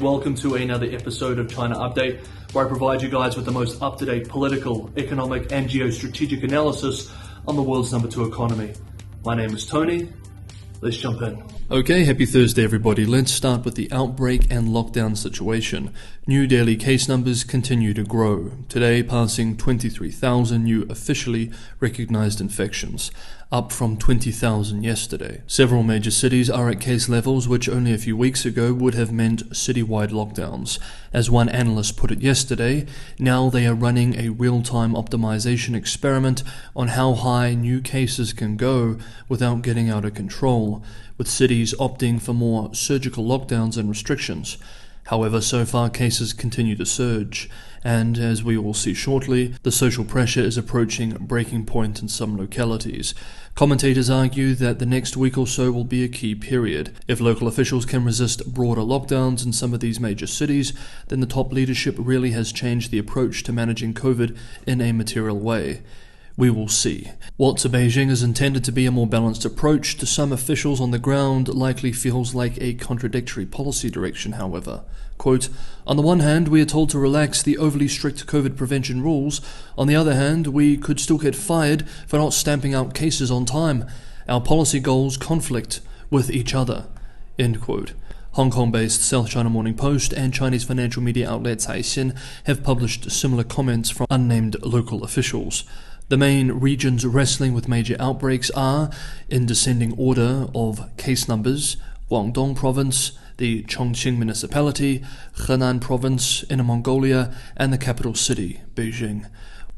Welcome to another episode of China Update, where I provide you guys with the most up-to-date political, economic and geostrategic analysis on the world's number 2 economy. My name is Tony. Let's jump in. Okay, happy Thursday everybody. Let's start with the outbreak and lockdown situation. New daily case numbers continue to grow, today passing 23,000 new officially recognized infections, up from 20,000 yesterday. Several major cities are at case levels which only a few weeks ago would have meant citywide lockdowns. As one analyst put it yesterday, now they are running a real-time optimization experiment on how high new cases can go without getting out of control, with cities opting for more surgical lockdowns and restrictions. However, so far cases continue to surge, and as we will see shortly, the social pressure is approaching breaking point in some localities. Commentators argue that the next week or so will be a key period. If local officials can resist broader lockdowns in some of these major cities, then the top leadership really has changed the approach to managing COVID in a material way. We will see. What to Beijing is intended to be a more balanced approach, to some officials on the ground likely feels like a contradictory policy direction, however. Quote, "On the one hand, we are told to relax the overly strict COVID prevention rules. On the other hand, we could still get fired for not stamping out cases on time. Our policy goals conflict with each other." End quote. Hong Kong-based South China Morning Post and Chinese financial media outlet Caixin have published similar comments from unnamed local officials. The main regions wrestling with major outbreaks are, in descending order of case numbers, Guangdong Province, the Chongqing Municipality, Henan Province, Inner Mongolia, and the capital city, Beijing.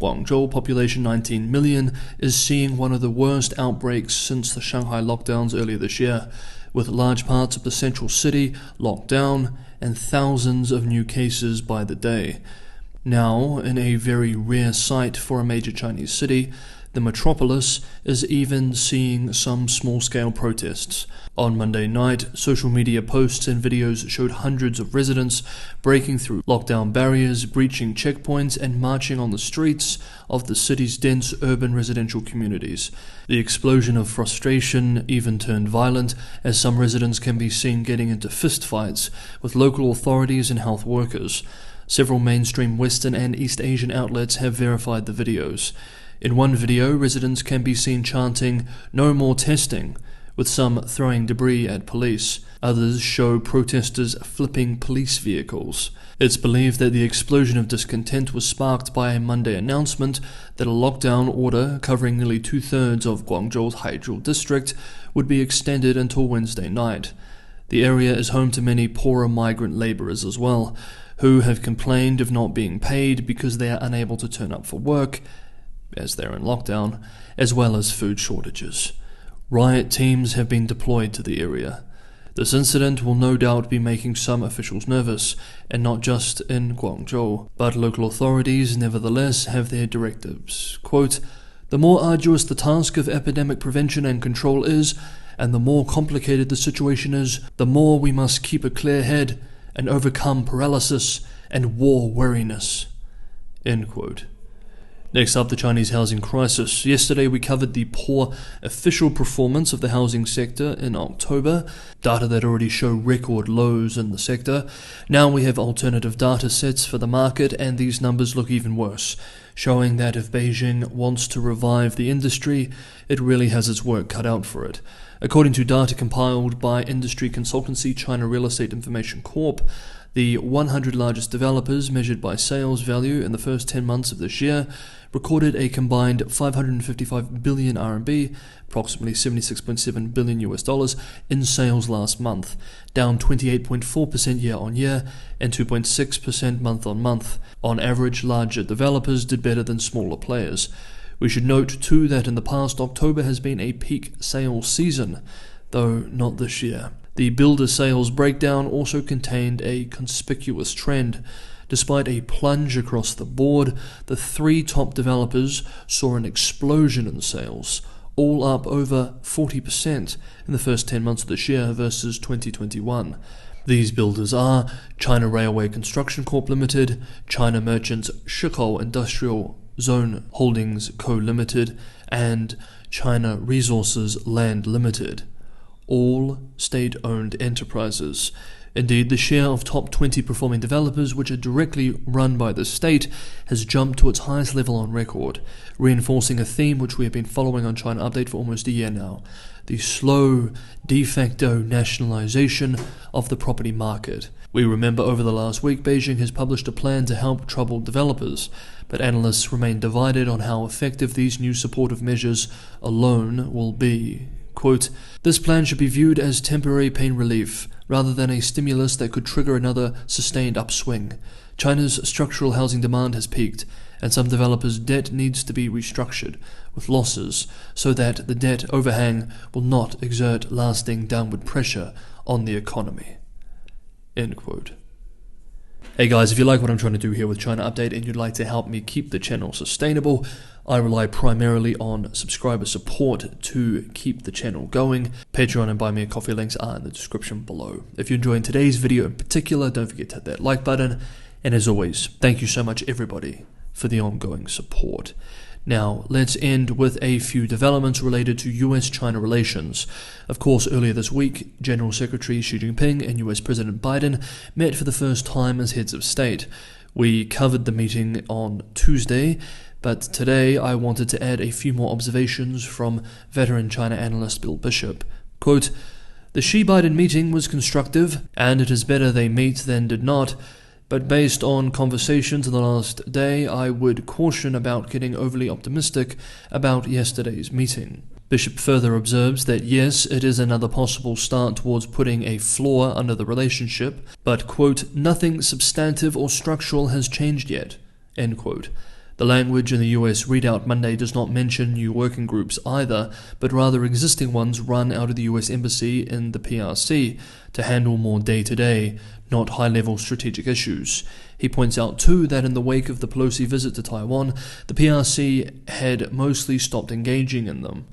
Guangzhou, population 19 million, is seeing one of the worst outbreaks since the Shanghai lockdowns earlier this year, with large parts of the central city locked down and thousands of new cases by the day. Now, in a very rare sight for a major Chinese city, the metropolis is even seeing some small-scale protests. On Monday night, social media posts and videos showed hundreds of residents breaking through lockdown barriers, breaching checkpoints, and marching on the streets of the city's dense urban residential communities. The explosion of frustration even turned violent, as some residents can be seen getting into fistfights with local authorities and health workers. Several mainstream Western and East Asian outlets have verified the videos. In one video, residents can be seen chanting, "No more testing," with some throwing debris at police. Others show protesters flipping police vehicles. It's believed that the explosion of discontent was sparked by a Monday announcement that a lockdown order covering nearly 2/3 of Guangzhou's Haizhou district would be extended until Wednesday night. The area is home to many poorer migrant laborers as well, who have complained of not being paid because they are unable to turn up for work, as they're in lockdown, as well as food shortages. Riot teams have been deployed to the area. This incident will no doubt be making some officials nervous, and not just in Guangzhou, but local authorities nevertheless have their directives. Quote, "The more arduous the task of epidemic prevention and control is, and the more complicated the situation is, the more we must keep a clear head and overcome paralysis and war weariness." End quote. Next up, the Chinese housing crisis. Yesterday we covered the poor official performance of the housing sector in October, data that already show record lows in the sector. Now we have alternative data sets for the market, and these numbers look even worse, showing that if Beijing wants to revive the industry, it really has its work cut out for it. According to data compiled by industry consultancy China Real Estate Information Corp, the 100 largest developers measured by sales value in the first 10 months of this year recorded a combined 555 billion RMB, approximately $76.7 billion in sales last month, down 28.4% year-on-year and 2.6% month-on-month. On average, larger developers did better than smaller players. We should note too that in the past, October has been a peak sales season, though not this year. The builder sales breakdown also contained a conspicuous trend. Despite a plunge across the board, the 3 top developers saw an explosion in sales, all up over 40% in the first 10 months of this year versus 2021. These builders are China Railway Construction Corp Limited, China Merchants Shikou Industrial Zone Holdings Co Limited, and China Resources Land Limited, all state-owned enterprises. Indeed, the share of top 20 performing developers which are directly run by the state has jumped to its highest level on record, reinforcing a theme which we have been following on China Update for almost a year now: the slow, de facto nationalization of the property market. We remember over the last week, Beijing has published a plan to help troubled developers, but analysts remain divided on how effective these new supportive measures alone will be. Quote, "This plan should be viewed as temporary pain relief, rather than a stimulus that could trigger another sustained upswing. China's structural housing demand has peaked, and some developers' debt needs to be restructured, with losses, so that the debt overhang will not exert lasting downward pressure on the economy." End quote. Hey guys, if you like what I'm trying to do here with China Update and you'd like to help me keep the channel sustainable, I rely primarily on subscriber support to keep the channel going. Patreon and Buy Me a Coffee links are in the description below. If you're enjoying today's video in particular, don't forget to hit that like button. And as always, thank you so much everybody for the ongoing support. Now, let's end with a few developments related to US-China relations. Of course, earlier this week, General Secretary Xi Jinping and US President Biden met for the first time as heads of state. We covered the meeting on Tuesday, but today I wanted to add a few more observations from veteran China analyst Bill Bishop. Quote, "The Xi-Biden meeting was constructive, and it is better they meet than did not. But based on conversations in the last day, I would caution about getting overly optimistic about yesterday's meeting." Bishop further observes that yes, it is another possible start towards putting a floor under the relationship, but, quote, "nothing substantive or structural has changed yet," end quote. The language in the US readout Monday does not mention new working groups either, but rather existing ones run out of the US Embassy in the PRC to handle more day-to-day, not high-level strategic issues. He points out too that in the wake of the Pelosi visit to Taiwan, the PRC had mostly stopped engaging in them.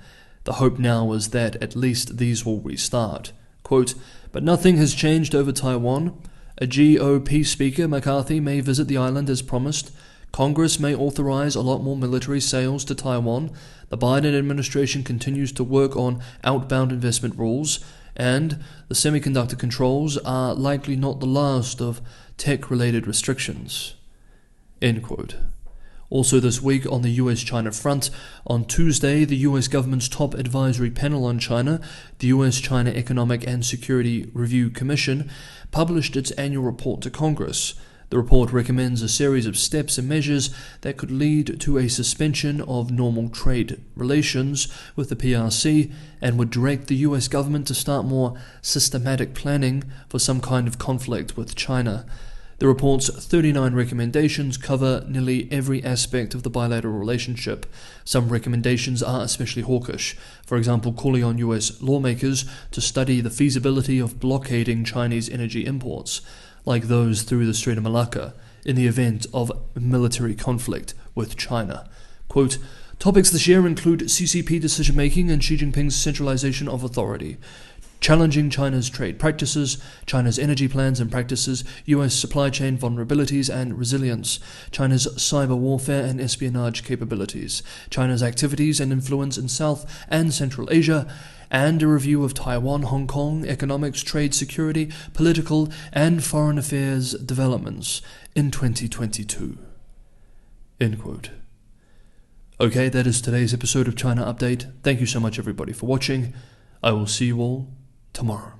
The hope now is that at least these will restart. Quote, "But nothing has changed over Taiwan. A GOP speaker, McCarthy, may visit the island as promised. Congress may authorize a lot more military sales to Taiwan. The Biden administration continues to work on outbound investment rules, and the semiconductor controls are likely not the last of tech-related restrictions." End quote. Also this week on the US-China front, on Tuesday, the US government's top advisory panel on China, the US-China Economic and Security Review Commission, published its annual report to Congress. The report recommends a series of steps and measures that could lead to a suspension of normal trade relations with the PRC and would direct the US government to start more systematic planning for some kind of conflict with China. The report's 39 recommendations cover nearly every aspect of the bilateral relationship. Some recommendations are especially hawkish, for example calling on US lawmakers to study the feasibility of blockading Chinese energy imports, like those through the Strait of Malacca, in the event of military conflict with China. Quote, "Topics this year include CCP decision-making and Xi Jinping's centralization of authority, challenging China's trade practices, China's energy plans and practices, US supply chain vulnerabilities and resilience, China's cyber warfare and espionage capabilities, China's activities and influence in South and Central Asia, and a review of Taiwan, Hong Kong, economics, trade, security, political, and foreign affairs developments in 2022. End quote. Okay, that is today's episode of China Update. Thank you so much everybody for watching. I will see you all tomorrow.